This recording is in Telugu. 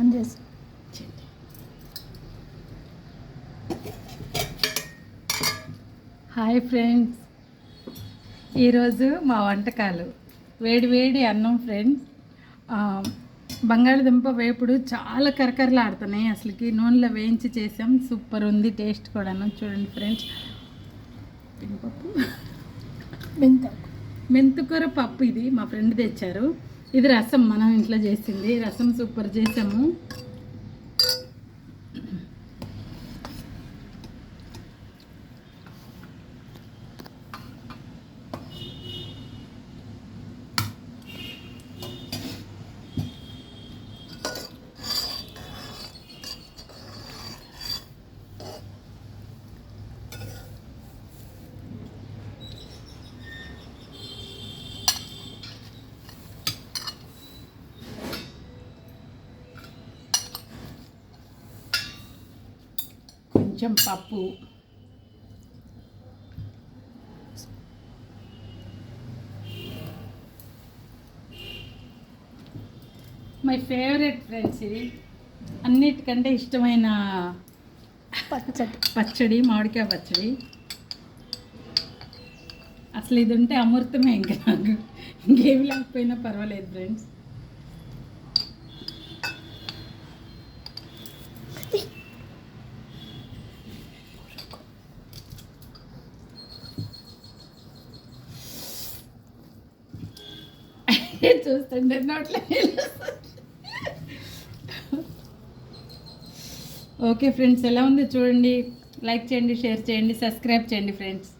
అందేసి హాయ్ ఫ్రెండ్స్, ఈరోజు మా వంటకాలు వేడి వేడి అన్నం ఫ్రెండ్స్. బంగాళదుంప వేపుడు చాలా కరకరలాడుతున్నాయి. అసలుకి నూనెలో వేయించి చేసాం, సూపర్ ఉంది టేస్ట్ కూడాను. చూడండి ఫ్రెండ్స్, పప్పు మెంతుకూర పప్పు ఇది మా ఫ్రెండ్ తెచ్చారు. ఇది రసం మనం ఇంట్లో చేసింది, రసం సూపర్ చేసాము. కొంచెం పప్పు, మై ఫేవరెట్ ఫ్రెండ్స్, ఇది అన్నిటికంటే ఇష్టమైన పచ్చడి మామిడికాయ పచ్చడి. అసలు ఇది ఉంటే అమృతమే, ఇంకా నాకు ఇంకేమి లేకపోయినా పర్వాలేదు ఫ్రెండ్స్. చూస్తుంటే నోట్లో. ఓకే ఫ్రెండ్స్, ఎలా ఉంది చూడండి. లైక్ చేయండి, షేర్ చేయండి, సబ్స్క్రైబ్ చేయండి ఫ్రెండ్స్.